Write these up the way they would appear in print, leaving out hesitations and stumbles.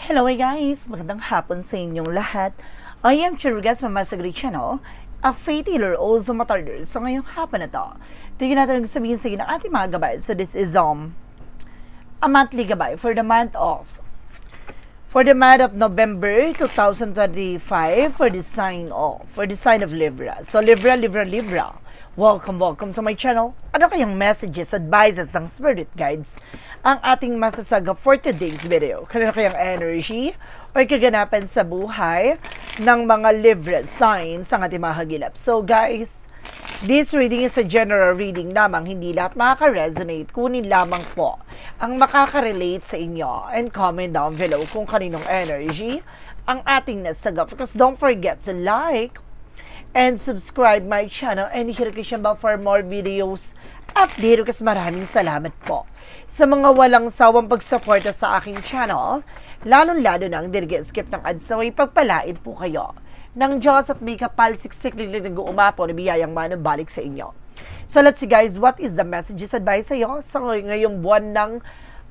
Hello guys! Magandang hapon sa inyong lahat. I am Chirgas from Masagri Channel, a faith healer also matarder. So ngayong hapon na to, tingnan natin ang sabihin sa inyo ng ating mga gabay. So this is a monthly gabay for the month of November 2025 for the sign of Libra. So Libra. Welcome to my channel. Ano kayang messages, advices ng spirit guides ang ating masasaga for today's video? Kaya kayang energy o kaganapan sa buhay ng mga Libra signs ang ating mahagilap. So guys, this reading is a general reading lamang, hindi lahat makaka-resonate, kunin lamang po ang makaka-relate sa inyo, and comment down below kung kaninong energy ang ating nasaga. Because don't forget to like and subscribe my channel and hit notification bell for more videos update. Kasi maraming salamat po sa mga walang sawang pagsuporta sa aking channel, lalong-lalo na ang skip ng ads. So ipagpalain po kayo ng Diyos at may kapal-siksik nag-uumapo na biyayang manubalik sa inyo. So let's see guys, what is the messages advice sa'yo sa ngayong buwan ng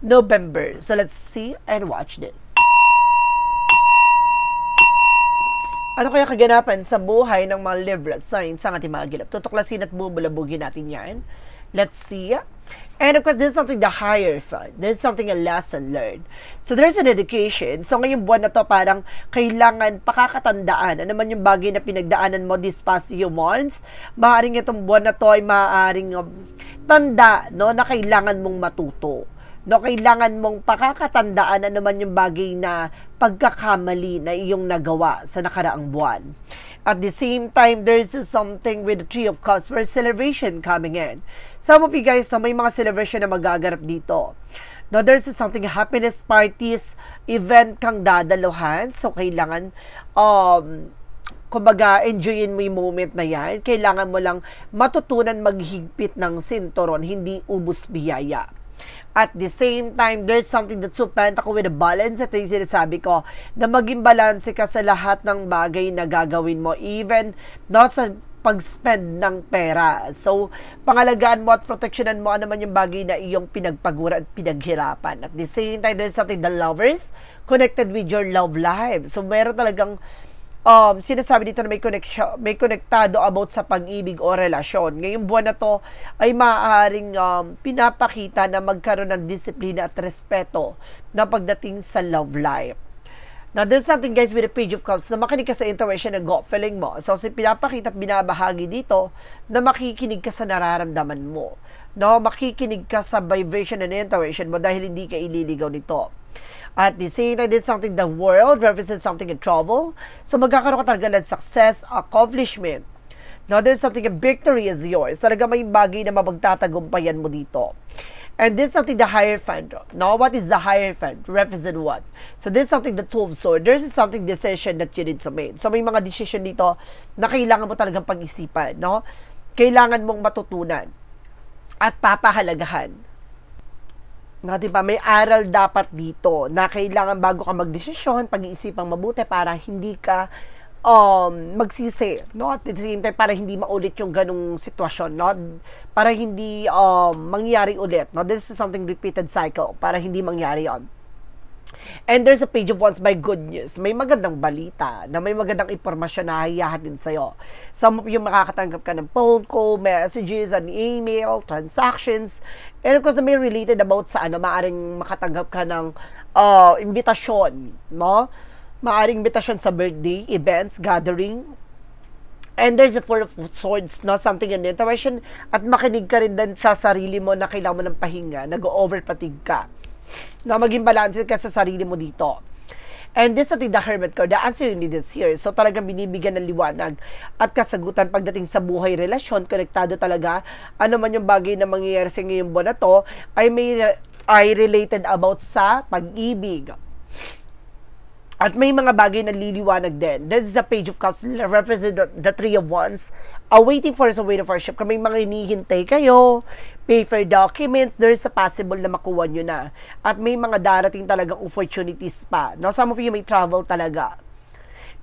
November? So let's see and watch this. Ano kaya kaganapan sa buhay ng mga Libra signs ang ating mga gilap? Tutuklasin at bubulabugin natin yan. Let's see. And of course, this is something the higher fund. This is something a lesson learned. So there's an education. So ngayong buwan na to, parang kailangan pakakatandaan. Ano man yung bagay na pinagdaanan mo these past few months, maaaring itong buwan na to ay maaaring tanda, no, na kailangan mong matuto. No, kailangan mong pakakatandaan ano man yung bagay na pagkakamali na iyong nagawa sa nakaraang buwan. At the same time, there's something with the Three of Cups where celebration coming in. Some of you guys, no, may mga celebration na magaganap dito. No, there's something happiness parties, event kang dadaluhan. So, kailangan, kumbaga, enjoyin mo yung moment na yan. Kailangan mo lang matutunan maghigpit ng sinturon, hindi ubus biyaya. At the same time, there's something that's so pentacle with a balance. Ito yung sinasabi ko, na maging balanse ka sa lahat ng bagay na gagawin mo, even not sa pag-spend ng pera. So, pangalagaan mo at proteksyonan mo ano man yung bagay na iyong pinagpagura at pinaghirapan. At the same time, there's something the lovers connected with your love life. So, meron talagang sinasabi dito na may konektado about sa pag-ibig o relasyon. Ngayong buwan na to ay maaaring pinapakita na magkaroon ng disiplina at respeto na pagdating sa love life. Now, there's something guys with the Page of Cups na makinig ka sa intuition and gut feeling mo. So, pinapakita at binabahagi dito na makikinig ka sa nararamdaman mo. No, makikinig ka sa vibration and intuition mo dahil hindi ka ililigaw nito. At the same time, there's something the world represents something in trouble. So, magkakaroon ka talaga ng success, accomplishment. Now, there's something a victory is yours. Talaga may bagay na mapagtatagumpayan mo dito. And this is something the higher fund. Now, what is the higher fund? Represent what? So, this is something the 12 sword. There's something decision that you need to make. So, may mga decision dito na kailangan mo talagang pag-isipan. No? Kailangan mong matutunan at papahalagahan. No, diba? May aral dapat dito na kailangan bago ka magdesisyon, pag-iisipang mabuti para hindi ka magsisi, no? At the same time, para hindi maulit yung ganung sitwasyon, no? Para hindi mangyari ulit, no? This is something repeated cycle para hindi mangyari yon. And there's a Page of Wands by good news. May magandang balita, na may magandang impormasyon na hayahatid sa'yo. Some of you makakatanggap ka ng phone call, messages, an email, transactions, and of course, may related about sa maaring makatanggap ka ng invitasyon, no? Maaring invitasyon sa birthday, events, gathering. And there's a Four of Swords, no? Something in intuition, at makinig ka rin din sa sarili mo na kailangan mo ng pahinga, nag-overfatigue ka. Na maging balance ka sa sarili mo dito. And this is the Hermit card. The answer you need is here. So talagang binibigyan ng liwanag at kasagutan pagdating sa buhay, relasyon, konektado talaga. Ano man yung bagay na mangyayari sa ngayong buwan na to ay related about sa pag-ibig. At may mga bagay na liliwanag din. This is the Page of Cups, represent the Three of Wands. Waiting for us, waiting for a ship. Kung may mga hinihintay kayo, pay for documents, there's a possible na makuha nyo na. At may mga darating talagang opportunities pa. No? Some of you may travel talaga.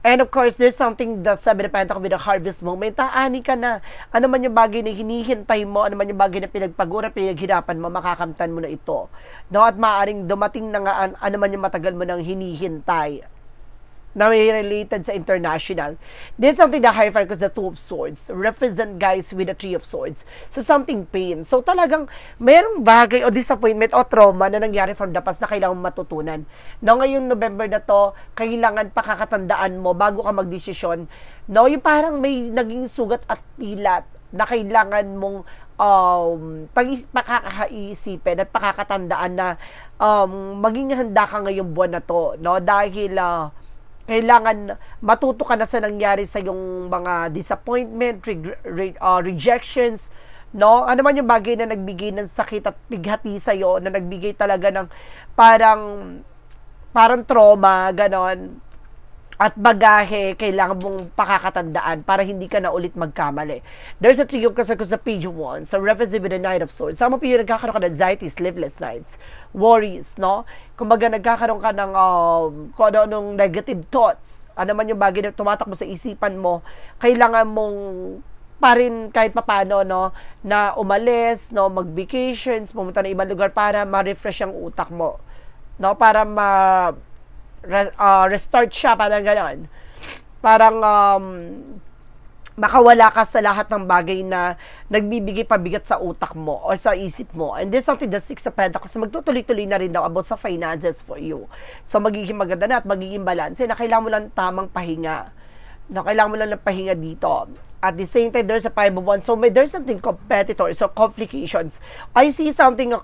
And of course, there's something, the Seven of Pentacles with a harvest moment. Taani ka na. Ano man yung bagay na hinihintay mo, ano man yung bagay na pinagpagura, pinaghirapan mo, makakamtan mo na ito. No? At maaaring dumating na nga ano man yung matagal mo nang hinihintay na may related sa international. There's something that high fire because the Two of Swords represent guys with the Three of Swords. So something pain. So talagang merong bagay o disappointment o trauma na nangyari from the past na kailangan matutunan. No, ngayong November na to, kailangan pakakatandaan mo bago ka magdesisyon. No, yung parang may naging sugat at pilat na kailangan mong pakakaisipin at pakakatandaan na maging handa ka ngayong buwan na to. No, dahil kailangan matuto ka na sa nangyari sa yung mga disappointment, rejections, no? Ano man yung bagay na nagbigay ng sakit at bighati sa'yo, na nagbigay talaga ng parang trauma, ganon, at bagahe, kailangan mong pakakatandaan para hindi ka na ulit magkamali. There's a Three of Cups sa Page of Wands, so represent with the Knight of Swords. Some of you nagkakaroon ka ng anxiety, sleepless nights, worries, no? Kumbaga nagkakaroon ka ng kung anong negative thoughts, ano man yung bagay na tumatakbo sa isipan mo, kailangan mong pa rin kahit papano, no, na umalis, no, mag-vacations, pumunta na ibang lugar para ma-refresh ang utak mo, no, para restart siya, parang gano'n. Parang makawala ka sa lahat ng bagay na nagbibigay pabigat sa utak mo o sa isip mo. And this something, the Six of Pentacles, magtutuloy-tuloy na rin daw about sa finances for you. So magiging maganda na at magiging balance na kailangan mo lang tamang pahinga. Na kailangan mo lang ng pahinga dito. At the same time, there's a Five of Wands. So there's something competitors or complications. I see something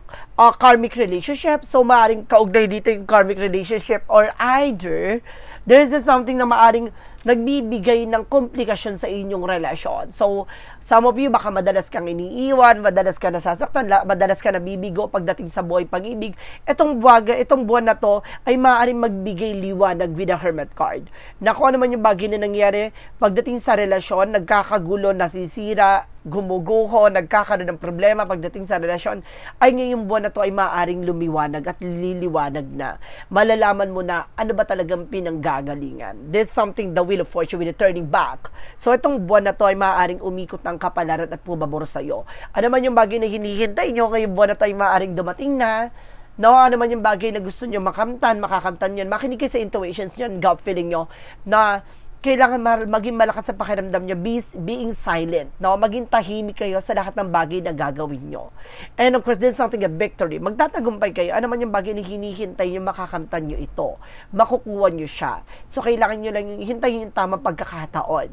karmic relationship. So maaaring kaugnay dito yung karmic relationship, or either there's something na maaaring nagbibigay ng komplikasyon sa inyong relasyon. So, some of you, baka madalas kang iniiwan, madalas ka nasasaktan, madalas ka nabibigo pagdating sa buhay pag-ibig. Itong buwan na to ay maaaring magbigay liwanag with a Hermit card. Na kung ano man yung bagay na nangyari, pagdating sa relasyon, nagkakagulo, nasisira, gumuguho, nagkakaroon ng problema pagdating sa relasyon, ay ngayong buwan na to ay maaaring lumiwanag at liliwanag na. Malalaman mo na ano ba talagang pinanggagalingan. There's something, the Wheel of Fortune with a turning back. So itong buwan na to ay maaaring umikot ng kapalaran at pumabor sa'yo. Ano man yung bagay na hinihintay nyo, ngayong buwan na to ay maaaring dumating na. No, ano man yung bagay na gusto nyo makakamtan yun, makinig kayo sa intuitions nyo, gut feeling nyo, na kailangan maging malakas sa pakiramdam nyo, being silent, no? Maging tahimik kayo sa lahat ng bagay na gagawin nyo. And of course, then something, a victory. Magtatagumpay kayo. Ano man yung bagay na hinihintay nyo, makakamtan nyo ito. Makukuha nyo siya. So, kailangan nyo lang hintayin yung tamang pagkakataon.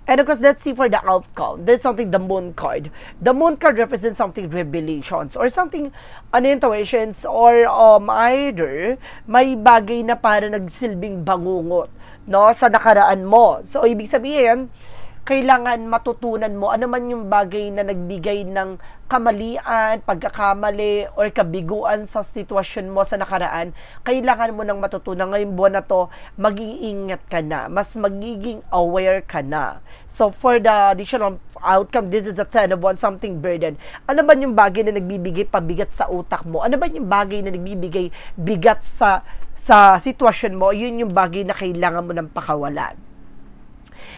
And of course, let's see for the outcome. There's something, the Moon card. The Moon card represents something, revelations, or something, intuitions, or either may bagay na para nagsilbing bangungot, no, sa nakaraan mo. So, ibig sabihin, kailangan matutunan mo ano man yung bagay na nagbigay ng kamalian, pagkakamali, or kabiguan sa sitwasyon mo sa nakaraan. Kailangan mo nang matutunan. Ngayong buwan na to, mag-iingat ka na. Mas magiging aware ka na. So, for the additional outcome, this is the 10 of Wands, something burden. Ano ba yung bagay na nagbibigay pabigat sa utak mo? Ano ba yung bagay na nagbibigay bigat sa sitwasyon mo? Yun yung bagay na kailangan mo ng pakawalan.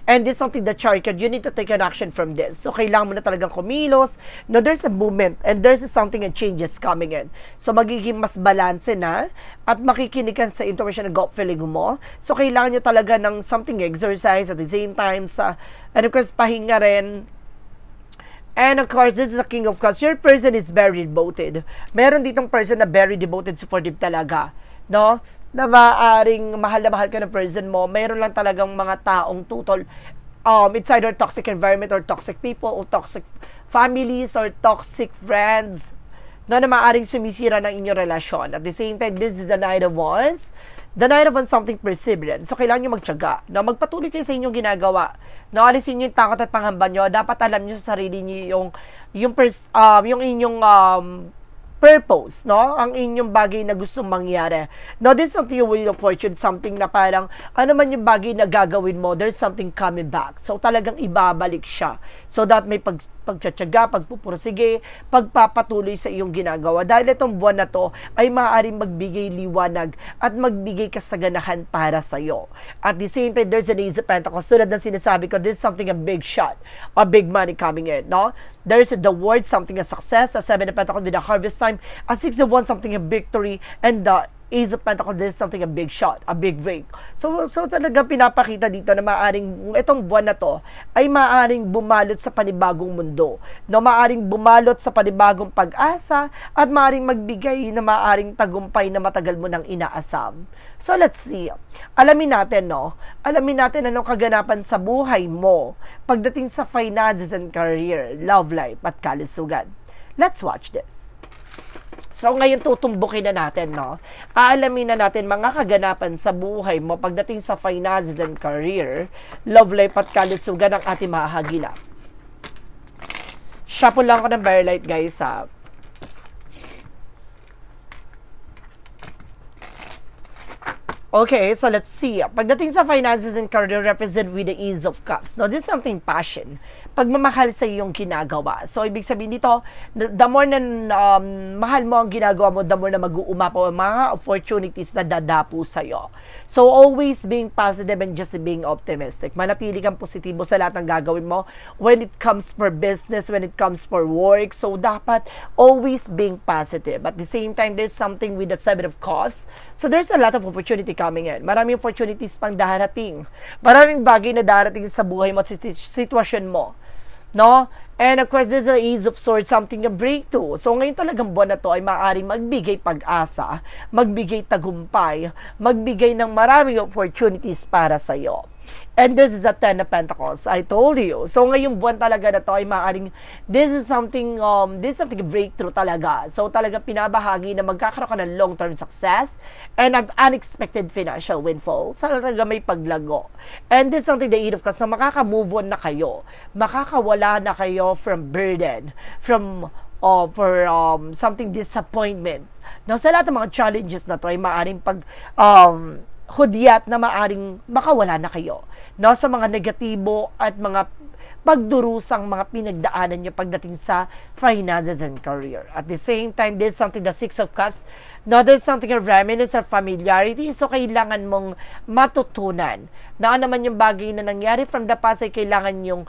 And this is something that chart, you need to take an action from this. So, kailangan mo na talagang kumilos. No, there's a movement and there's something and changes coming in. So, magiging mas balance na at makikinig ka sa intuition and gut feeling mo. So, kailangan nyo talaga ng something exercise at the same time and of course, pahinga rin. And of course, this is the King of Cups. Your person is very devoted. Meron ditong person na very devoted, supportive talaga. No? Na maaaring mahal na mahal ka ng person mo, mayroon lang talagang mga taong tutol. It's either toxic environment or toxic people or toxic families or toxic friends na maaaring sumisira ng inyong relasyon. At the same time, this is the Knight of Wands. The Knight of Wands, something perseverance. So, kailangan nyo magtiyaga. Na magpatuloy kayo sa inyong ginagawa. Na alisin nyo yung takot at pangamba nyo. Dapat alam nyo sa sarili nyo yung inyong purpose, no? Ang inyong bagay na gustong mangyari. Now, this is something you will of fortune, something na parang, ano man yung bagay na gagawin mo, there's something coming back. So, talagang ibabalik siya. So, that may pagtsatsaga, pagpupursige, pagpapatuloy sa iyong ginagawa. Dahil itong buwan na to ay maaaring magbigay liwanag at magbigay kasaganahan para sa iyo. At the same time, there's an Ace of Pentacles. Tulad ng sinasabi ko, this is something a big shot, a big money coming in, no? There's the word, something a success, a Seven of Pentacles with a harvest time, a Six of Wands, something a victory, and the Ace of Pentacles, this is something a big shot, a big break. So talaga pinapakita dito na maaring itong buwan na to ay maaring bumalot sa panibagong mundo, no, maaring bumalot sa panibagong pag-asa at maaring magbigay na maaring tagumpay na matagal mo nang inaasam. So let's see. Alamin natin, no? Alamin natin anong kaganapan sa buhay mo pagdating sa finances and career, love life at kalusugan. Let's watch this. So, ngayon tutumbukin na natin, no? Aalamin na natin mga kaganapan sa buhay mo pagdating sa finances and career, love life at kalusugan ng ating mahahagila. Shuffle lang ako ng Bear Light, guys, ha? Okay, so let's see. Pagdating sa finances and career, represent with the Ace of Cups. Now, this is something passion. Pagmamahal sa iyong ginagawa. So, ibig sabihin dito, the more na mahal mo ang ginagawa mo, the more na mag-uumapaw ang mga opportunities na dadapo sa iyo. So, always being positive and just being optimistic. Manatili kang positibo sa lahat ng gagawin mo when it comes for business, when it comes for work. So, dapat always being positive. At the same time, there's something with the Seven of Cups. So, there's a lot of opportunity coming in. Maraming opportunities pang darating. Maraming bagay na darating sa buhay mo at sitwasyon mo. No? And of course, there's the Ace of Swords, something a breakthrough. So ngayon talagang buwan na to ay maaaring magbigay pag-asa, magbigay tagumpay, magbigay ng maraming opportunities para sa iyo. And this is a Ten of Pentacles. I told you. So ngayong buwan talaga na to ay maaaring this is something breakthrough talaga. So talaga pinabahagi na magkakaroon ka ng long-term success and an unexpected financial windfall. So talaga may paglago. And this is something the Eight of Cups na makaka-move on na kayo. Makakawala na kayo from burden, from something disappointment. Now sa lahat ng mga challenges na to ay maaaring hudyat na maaring makawala na kayo, no, sa mga negatibo at mga pagdurusang mga pinagdaanan nyo pagdating sa finances and career. At the same time, there's something, the Six of Cups, no, there's something of reminiscence of familiarity. So, kailangan mong matutunan na ano naman yung bagay na nangyari from the past ay kailangan yung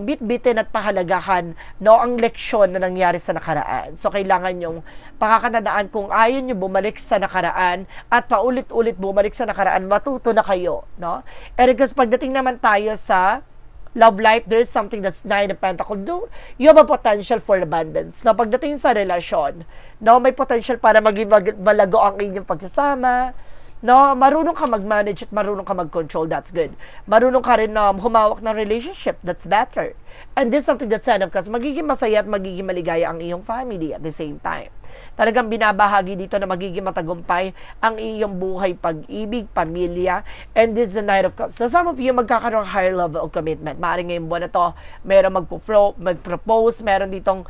bit-bitin at pahalagahan, no, ang leksyon na nangyari sa nakaraan. So, kailangan yung pakakanadaan kung ayaw nyo bumalik sa nakaraan at paulit-ulit bumalik sa nakaraan, matuto na kayo, no? And because pagdating naman tayo sa love life, there's something that's Nine of Pentacles. You have a potential for abundance. No, pagdating sa relasyon, no, may potential para maging malago ang inyong pagsasama. No, marunong ka mag-manage at marunong ka mag-control, that's good. Marunong ka rin humawak ng relationship, that's better. And this is something that's Ten of Cups. Magiging masaya at magiging maligaya ang iyong family at the same time. Talagang binabahagi dito na magiging matagumpay ang iyong buhay, pag-ibig, pamilya, and this is the Knight of Cups. So some of you magkakaroon ng higher level of commitment. Maaaring ngayong buwan na to, meron mag-propose, meron ditong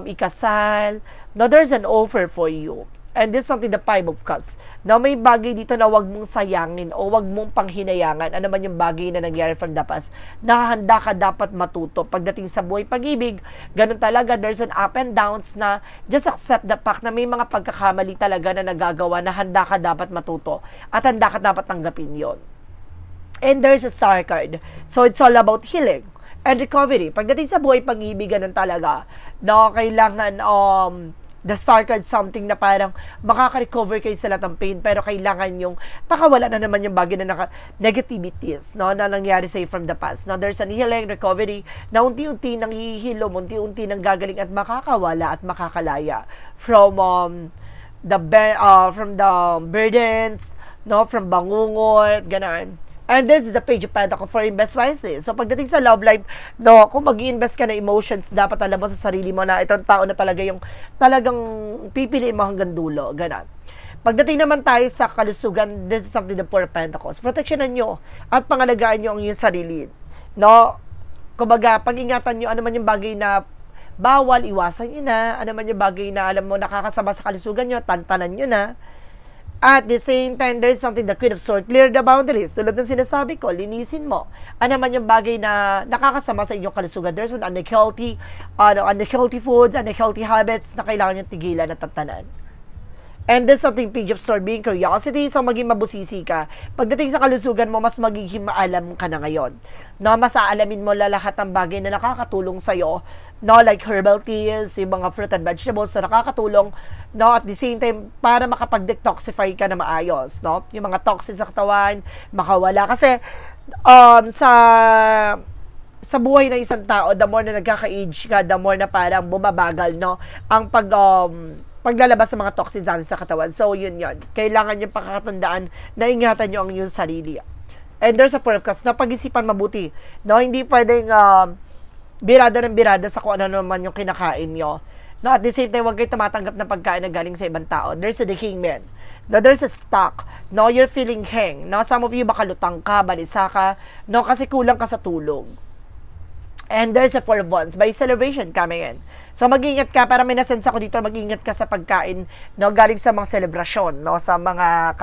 ikasal. Now, there's an offer for you. And this is something, the Five of Cups. Now, may bagay dito na wag mong sayangin o wag mong panghinayangan. Ano man yung bagay na nangyari from the past. Nahanda ka dapat matuto. Pagdating sa buhay pag-ibig, ganun talaga, there's an up and downs na just accept the fact na may mga pagkakamali talaga na nagagawa na handa ka dapat matuto at handa ka dapat tanggapin yon. And there's a Star card. So, it's all about healing and recovery. Pagdating sa buhay pag-ibig, ganun talaga. No, kailangan the Star card, something na parang makaka-recover kayo sa lahat ng pain, pero kailangan yung pakawala na naman yung bagay na negativities, no, na nangyari sa'yo from the past. Now, there's an healing, recovery, na unti-unti nang hihilom, unti-unti nang gagaling at makakawala at makakalaya from the burdens, no, from bangungot, ganun. And this is the Page of Pentacles for invest wisely. So, pagdating sa love life, no, kung mag-i-invest ka na emotions, dapat alam mo sa sarili mo na itong tao na talaga yung talagang pipiliin mo hanggang dulo. Ganun. Pagdating naman tayo sa kalusugan, this is something the Four of Pentacles. Proteksyonan nyo at pangalagaan nyo ang iyong sarili. No? Kumbaga, pag-ingatan nyo, ano man yung bagay na bawal, iwasan nyo na. Ano man yung bagay na alam mo nakakasama sa kalusugan nyo, tantanan nyo na. At the same time, there's something the Queen of Swords, clear the boundaries. Tulad ng sinasabi ko, linisin mo. Ano man yung bagay na nakakasama sa inyong kalusugan. There's an unhealthy foods, unhealthy habits na kailangan yung tigilan at tatanan. And there's something Page of Swords, being curiosity, so maging mabusisi ka. Pagdating sa kalusugan mo, mas magiging maalam ka na ngayon. No, mas aalamin mo lahat ng bagay na nakakatulong sa'yo. No, like herbal teas, yung mga fruit and vegetables na nakakatulong. No, at the same time, para makapag-detoxify ka na maayos. No, yung mga toxins sa katawan, makawala. Kasi, sa buhay ng isang tao, the more na nagkaka-age ka, the more na parang bumabagal, no, ang paglalabas ng mga toxins natin sa katawan. So, yun. Kailangan yung pakakatandaan na ingatan nyo ang inyong sarili. And there's a purpose na pag-isipan mabuti. No, hindi pwedeng birada ng birada sa kung ano naman yung kinakain nyo. No, at the same time, huwag kayo tumatanggap ng pagkain na galing sa ibang tao. There's a decaying man. No, there's a stock. No, you're feeling hang. No, some of you baka lutang ka, balisa ka. No, kasi kulang ka sa tulog. And there's a 4 of Wands by celebration coming in. So, mag-ingat ka, para may nasense ako dito, mag-ingat ka sa pagkain, no, galing sa mga selebrasyon, no, sa mga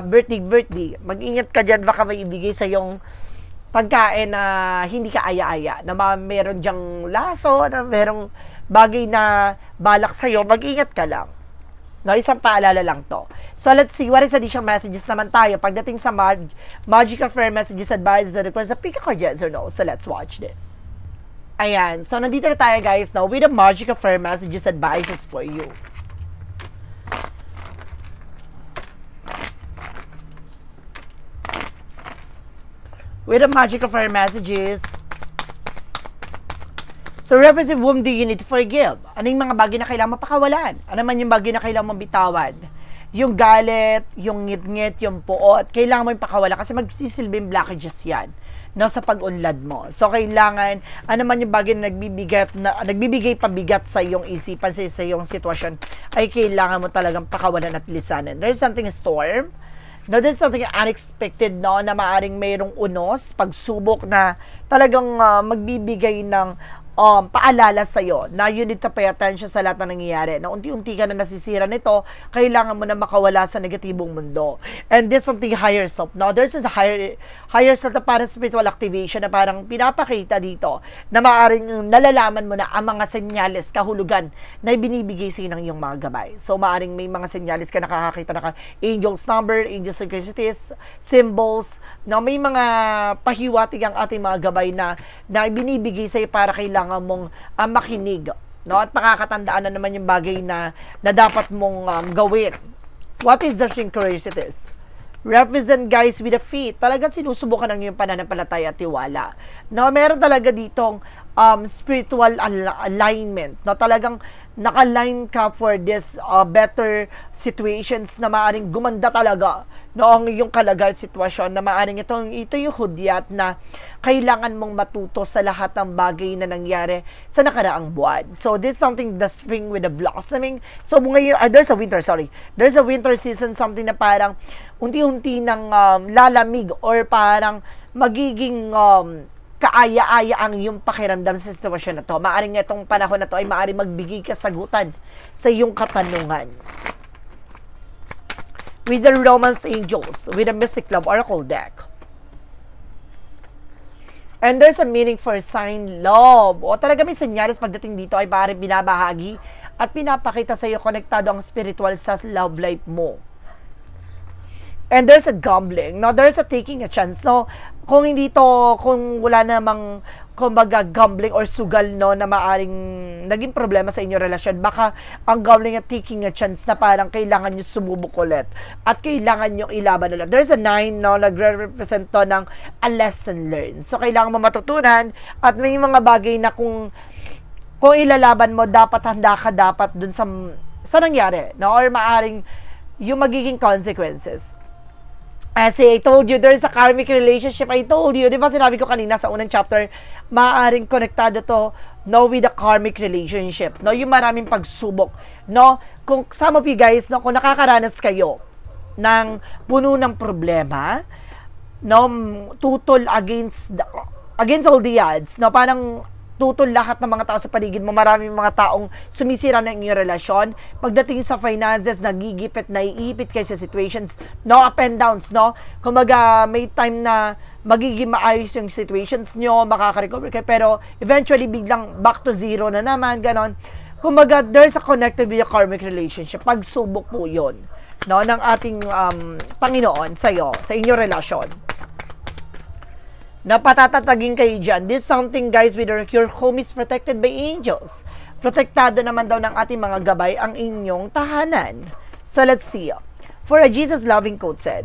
birthday. Mag-ingat ka dyan, baka may ibigay sa yung pagkain na hindi ka aya-aya, na meron dyang laso, na merong bagay na balak sa'yo, mag-ingat ka lang. No, isang paalala lang to. So, let's see, what is additional messages naman tayo pagdating sa Magical Fair Messages, Advice, the request, the pick a card, yes or no. So, let's watch this. Ayan. So, nandito na tayo, guys, now with the Magical Fair Messages, Advices for you. With the Magical Fair Messages. So, represent whom do you need to forgive? Ano yung mga bagay na kailangan mapakawalan? Ano man yung bagay na kailangan mabitawan? Yung galit, yung ngit-ngit, yung puot, kailangan mo yung pakawala kasi magsisilbing blockages yan, no, sa pag-unlad mo. So, kailangan, ano man yung bagay na nagbibigay pabigat sa iyong isipan, sa iyong sitwasyon, ay kailangan mo talagang pakawalan at lisanin. There's something storm. No, there's something unexpected, no, na maaring mayroong unos, pagsubok na talagang magbibigay ng paalala sa'yo na you need to pay attention sa lahat na nangyayari. Na unti-unti ka na nasisira nito, kailangan mo na makawala sa negatibong mundo. And there's something higher self. Now, there's a higher self na parang spiritual activation na parang pinapakita dito na maaring nalalaman mo na ang mga senyales, kahulugan na ibinibigay sa'yo ng iyong mga gabay. So, maaring may mga senyales ka nakakakita na angels number, angels synchronicities, symbols, na may mga pahiwatig ang ating mga gabay na ibinibigay sa'yo para kailangan mong makinig, no, at makakatandaan na naman yung bagay na dapat mong gawin. What is the synchronicities? Represent, guys, with the feet. Talagang sinusubukan ng yung pananampalataya at tiwala. No, meron talaga ditong spiritual alignment. No, talagang naka-line ka for this better situations na maaring gumanda talaga, no, ang iyong kalagayan sitwasyon na maaring ito yung hudyat na kailangan mong matuto sa lahat ng bagay na nangyari sa nakaraang buwan. So, this is something, the spring with the blossoming. So, ngayon, there's a winter, sorry. There's a winter season, something na parang unti-unti ng lalamig or parang magiging kaaya-aya ang iyong pakiramdam sa sitwasyon na to. Maaring itong panahon na to ay maaring magbigay kasagutan sa iyong katanungan. With the Romance Angels, with the Mystic Love Oracle deck. And there's a meaning for sign love. O talaga may senyales pagdating dito ay maaring binabahagi at pinapakita sa iyo konektado ang spiritual sa love life mo. And there's a gambling. No, there's a taking a chance. No, kung wala namang kumbaga gambling or sugal, no, na maaring naging problema sa inyong relasyon, baka ang gambling at taking a chance na parang kailangan nyo sumubok ulit at kailangan nyo ilaban ulit. There's a 9, no, nagre-represent to ng a lesson learned. So, kailangan mo matutunan at may mga bagay na kung ilalaban mo, dapat handa ka dapat dun sa nangyari, no, or maaring yung magiging consequences. As I told you, there's a karmic relationship. I told you, di ba sinabi ko kanina sa unang chapter, maaaring konektado to, no, with the karmic relationship. No, yung maraming pagsubok. No, kung some of you guys, no, kung nakakaranas kayo ng puno ng problema, no, tutol against all the odds, no, parang tutol lahat ng mga tao sa paligid mo. Maraming mga taong sumisira ng inyong relasyon. Pagdating sa finances, nagigipit, naiipit kayo sa situations, no, up and downs, no. Kumaga, may time na magiging maayos yung situations nyo, makaka-recover kayo, pero eventually biglang back to zero na naman, ganon. Kumaga, there's a connected with a karmic relationship. Pagsubok po yun, no, ng ating Panginoon sa'yo, sa inyong relasyon. Napatatatagin kayo dyan. This something, guys, with your home is protected by angels. Protektado naman daw ng ating mga gabay ang inyong tahanan. So, let's see. For a Jesus-loving quote said,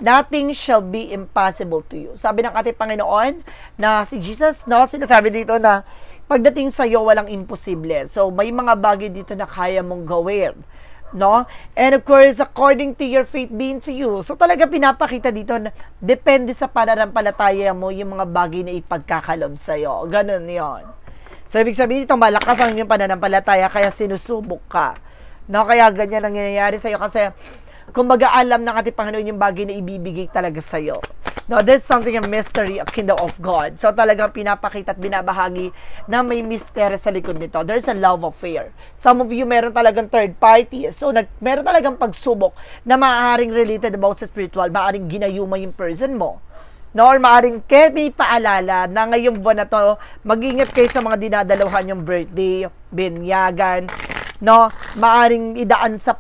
nothing shall be impossible to you. Sabi ng ating Panginoon na si Jesus, no, sinasabi dito na pagdating sa iyo, walang imposible. So, may mga bagay dito na kaya mong gawin. No? And of course, according to your faith being to you. So talaga pinapakita dito na depende sa pananampalataya mo yung mga bagay na ipagkakalob sa'yo. Ganun yon. So ibig sabihin dito, malakas ang yung pananampalataya kaya sinusubok ka. No? Kaya ganyan ang nangyayari sa'yo kasi kung mag-aalam ng ating Panginoon yung bagay na ibibigay talaga sa'yo. No, there's something a mystery, a kingdom of God. So talagang pinapakita at binabahagi na may mystery sa likod nito. There's a love affair. Some of you meron talagang third party. So meron talagang pagsubok na maaaring related about sa spiritual, maaaring ginayuma yung person mo. No, or maaaring may paalala na ngayong buwan na to, mag-ingat kayo sa mga dinadalawan yung birthday, binyagan, no, maaaring idaan sa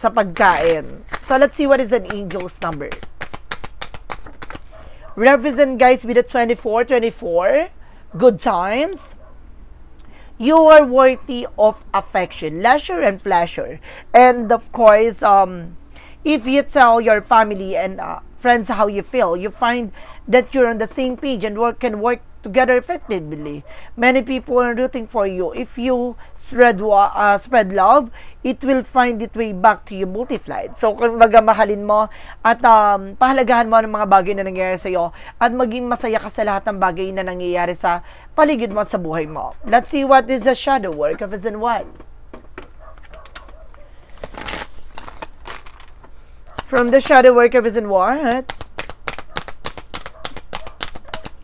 pagkain. So let's see what is an angel's number. Represent, guys, with the 24, good times. You are worthy of affection, leisure and pleasure. And of course, if you tell your family and friends how you feel, you find that you're on the same page and can work together effectively. Many people are rooting for you. If you spread love, it will find its way back to you multiplied. So, kung mahalin mo at pahalagahan mo ng mga bagay na nangyayari sa iyo at maging masaya ka sa lahat ng bagay na nangyayari sa paligid mo at sa buhay mo. Let's see what is the shadow work of Represent 1. From the shadow work of Represent 1,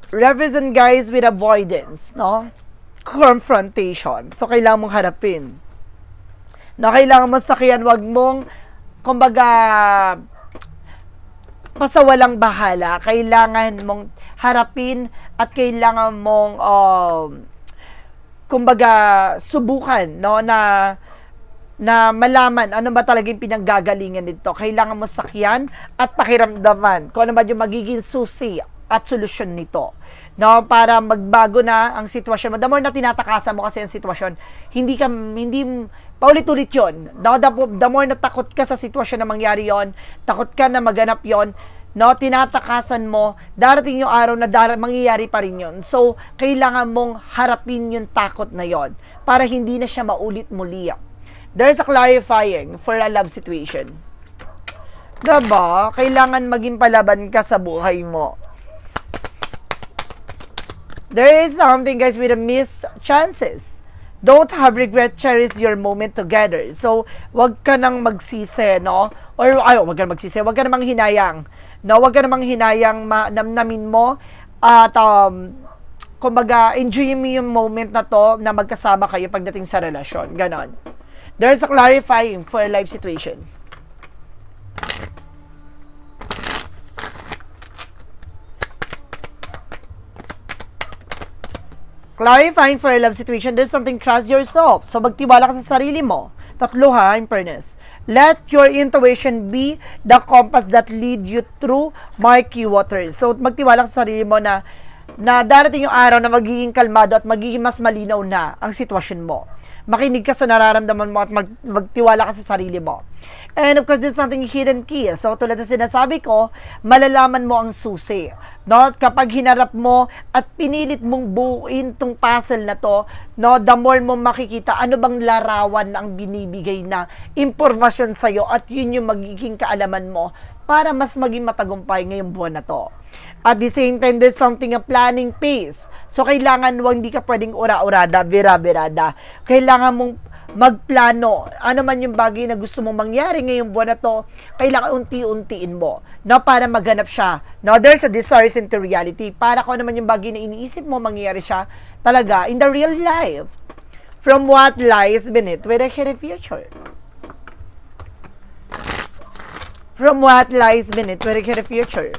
represent, guys, with avoidance, no? Confrontation. So, kailangan mong harapin. No, kailangan mong sakyan, wag mong, kumbaga, pasawalang bahala. Kailangan mong harapin at kailangan mong, kumbaga, subukan, no? Na malaman ano ba talaga yung pinanggagalingan nito. Kailangan mo sakyan at pakiramdaman kung ano ba yung magiging susi at solusyon nito. No, para magbago na ang sitwasyon mo. The more na tinatakasan mo kasi ang sitwasyon, hindi paulit-ulit yun. No, the more na takot ka sa sitwasyon na mangyari yon, takot ka na maganap yon, no, tinatakasan mo, darating yung araw na mangyayari pa rin yun. So, kailangan mong harapin yung takot na yon para hindi na siya maulit muli. There's a clarifying for a love situation. Diba? Kailangan maging palaban ka sa buhay mo. There is something, guys, with a missed chances. Don't have regret, cherish your moment together. So, wag ka nang magsisi, no? Or, wag ka nang magsisi, wag ka namang hinayang. No, wag ka namang hinayang namnamin mo. At, kumbaga, enjoy mo yung moment na to na magkasama kayo pagdating sa relasyon. Ganon. There's a clarifying for a life situation. Clarifying for a love situation, there's something, trust yourself. So, magtiwala ka sa sarili mo. Tatlo ha, in fairness. Let your intuition be the compass that lead you through murky waters. So, magtiwala ka sa sarili mo na darating yung araw na magiging kalmado at magiging mas malinaw na ang sitwasyon mo. Makinig ka sa nararamdaman mo at magtiwala ka sa sarili mo. And of course, there's something hidden key. So, tulad na sinasabi ko, malalaman mo ang susi. No? Kapag hinarap mo at pinilit mong buuin tong puzzle na to, no, the more mo makikita ano bang larawan ang binibigay na impormasyon sa'yo at yun yung magiging kaalaman mo para mas maging matagumpay ngayong buwan na to. At the same time, there's something a planning phase. So, kailangan hindi ka pwedeng ura-urada, bira-birada. Kailangan mong magplano. Ano man yung bagay na gusto mong mangyari ngayong buwan na to, kailangan unti-untiin mo, no, para maganap siya. No, there's a desire into reality. Para kung ano man yung bagay na iniisip mo, mangyayari siya talaga in the real life. From what lies beneath with a hidden future. From what lies beneath with a hidden future.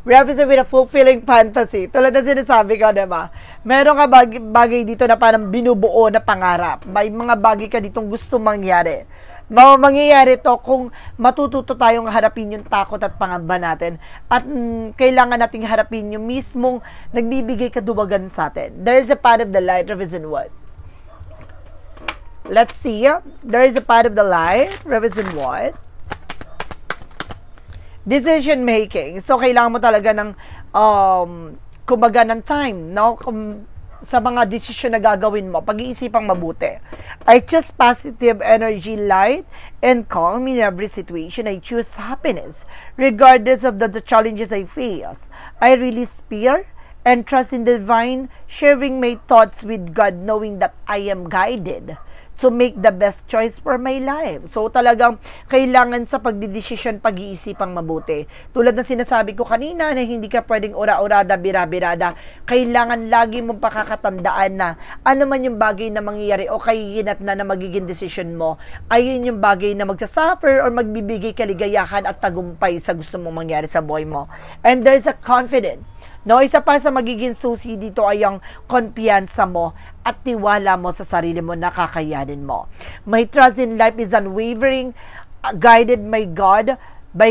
Represent with a fulfilling fantasy. Tulad na sinasabi ko, diba? Meron ka bagay dito na parang binubuo na pangarap. May mga bagay ka ditong gusto mangyari. Mangyayari to kung matututo tayong harapin yung takot at pangamba natin. At kailangan nating harapin yung mismong nagbibigay kaduwagan sa atin. There is a part of the light, represent what? Let's see. There is a part of the light, represent what? Decision making. So, kailangan mo talaga ng, kumbaga ng time, no? Sa mga decision na gagawin mo, pag-iisipang mabuti. I choose positive energy, light, and calm in every situation. I choose happiness, regardless of the challenges I face. I release fear and trust in the divine, sharing my thoughts with God, knowing that I am guided to make the best choice for my life. So, talagang kailangan sa pagdidesisyon, pag-iisipang mabuti. Tulad na sinasabi ko kanina na hindi ka pwedeng ura-urada, bira-birada. Kailangan lagi mong pakakatandaan na ano man yung bagay na mangyayari o kahihinat na magiging decision mo, ayun yung bagay na magsasuffer or magbibigay kaligayahan at tagumpay sa gusto mong mangyari sa buhay mo. And there's a confidence. No, isa pa sa magiging susi dito ay ang kumpiyansa mo at tiwala mo sa sarili mo na kakayanin mo. My trust in life is unwavering, guided by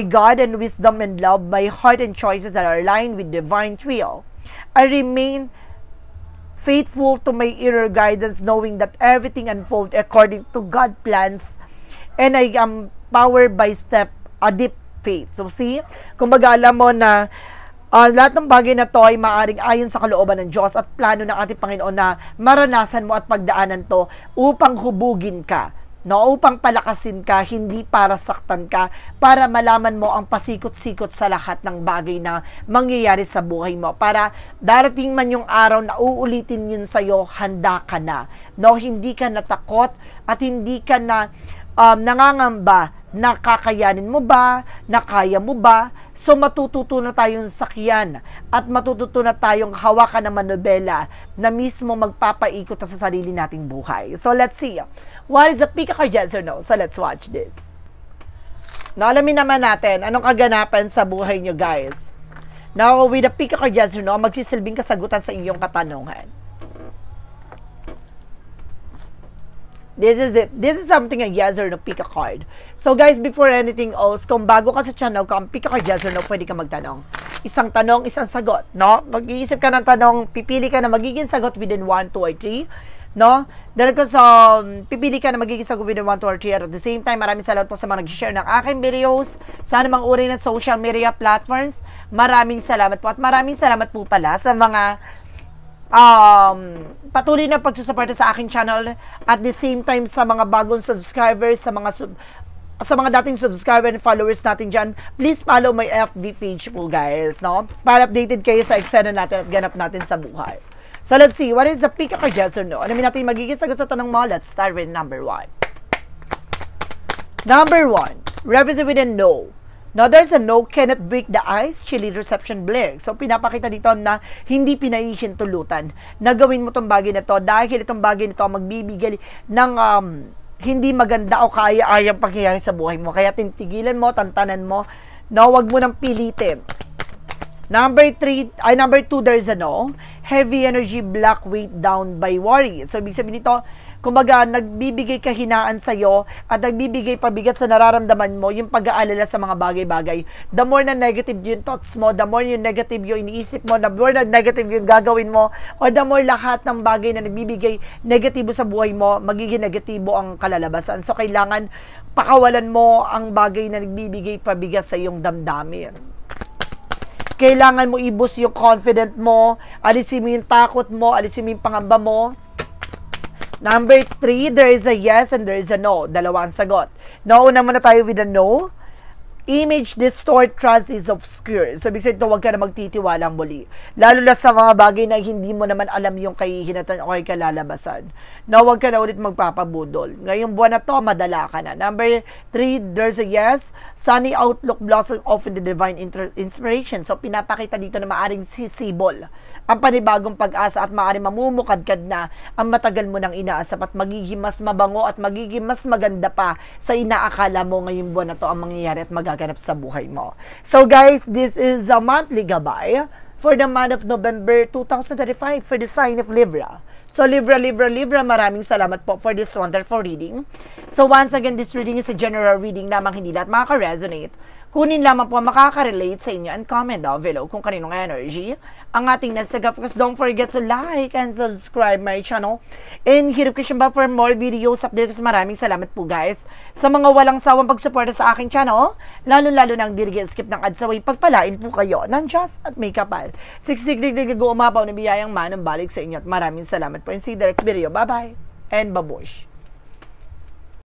God and wisdom and love. My heart and choices are aligned with divine will. I remain faithful to my inner guidance, knowing that everything unfolds according to God's plans, and I am powered by a deep faith. So see, kumbaga alam mo na lahat ng bagay na to ay maaaring ayon sa kalooban ng Diyos at plano ng ating Panginoon na maranasan mo at pagdaanan to upang hubugin ka, no? Upang palakasin ka, hindi para saktan ka, para malaman mo ang pasikot-sikot sa lahat ng bagay na mangyayari sa buhay mo. Para darating man yung araw na uulitin yun sa'yo, handa ka na. No? Hindi ka natakot at hindi ka na nangangamba na kakayanin mo ba, na kaya mo ba. So matututo na tayong sakyan at matututo na tayong hawakan ng manobela na mismo magpapaikot sa sarili nating buhay. So let's see. What is the pick card, yes or no? So let's watch this. Alamin naman natin anong kaganapan sa buhay nyo, guys. Now, with the pick card, yes or no, magsisilbing kasagutan sa iyong katanungan. This is it. This is something a yes or no, pick a card. So guys, before anything else, kung bago ka sa channel ko, pick a card, yes or no, pwede ka magtanong. Isang tanong, isang sagot, no? Mag-iisip ka ng tanong, pipili ka na magiging sagot within 1, 2, or 3, no? Dahil ko sa, pipili ka na magiging sagot within 1, 2, or 3. At the same time, maraming salamat po sa mga nag-share ng aking videos, sa anumang uri ng social media platforms. Maraming salamat po. At maraming salamat po pala sa mga patuloy na pagsusuporta sa aking channel, at the same time sa mga bagong subscribers, sa mga dating subscriber and followers natin dyan. Please follow my FB page po, guys, no? Para updated kayo sa eksena natin at ganap natin sa buhay. So let's see, what is the pick up or yes or no? Alamin natin magiging sagot sa tanong mo. Let's start with number 1. Number 1, represent with a no. Now, there's a no, cannot break the ice, chilly reception blank. So, pinapakita dito na hindi pinahihintulutan na gawin mo itong bagay na to dahil itong bagay na to magbibigay ng hindi maganda o kaya-ayang pangyayari sa buhay mo. Kaya tintigilan mo, tantanan mo, no, wag mo nang pilitin. Number 2, there's a no, heavy energy, black weight down by worry. So, ibig sabihin nito, kumbaga, nagbibigay kahinaan sa'yo at nagbibigay pabigat sa nararamdaman mo yung pag-aalala sa mga bagay-bagay. The more na negative yung thoughts mo, the more yung negative yung iniisip mo, the more na negative yung gagawin mo, or the more lahat ng bagay na nagbibigay negatibo sa buhay mo, magiging negatibo ang kalalabasan. So, kailangan pakawalan mo ang bagay na nagbibigay pabigat sa iyong damdamin. Kailangan mo ibus yung confident mo, alisin mo yung takot mo, alisin mo yung pangamba mo. Number 3, there is a yes and there is a no. Dalawa ang sagot. No, una muna tayo with a no. Image distort, trust is obscure. So, ibig sabihin, huwag ka na magtitiwalang muli. Lalo na sa mga bagay na hindi mo naman alam yung kahihinatan o kay kalalabasan. Na huwag ka na ulit magpapabudol. Ngayong buwan na to, madala ka na. Number 3, there's a yes. Sunny outlook, blossom often the divine inspiration. So, pinapakita dito na maaring sisibol ang panibagong pag-asa at maaring mamumukadkad na ang matagal mo nang inaasap at magiging mas mabango at magiging mas maganda pa sa inaakala mo ngayong buwan na to ang mangyayari at magaganap sa buhay mo. So guys, this is a monthly gabay for the month of November 2025 for the sign of Libra. So Libra, maraming salamat po for this wonderful reading. So once again, this reading is a general reading lamang, hindi lahat makaka-resonate. Kunin lamang po makaka-relate sa inyo and comment down below kung kaninong energy ang ating nasagap. Because don't forget to like and subscribe my channel and hit notification bell for more videos updates. Maraming salamat po guys sa mga walang sawang pagsuporta sa aking channel, lalo-lalo nang dirige skip ng ads away. Pagpalain po kayo ng Diyos at may kapal. Siksik-dig-dig umapaw na biyayang manang balik sa inyo at maraming salamat po and see you next video. Bye-bye and babush!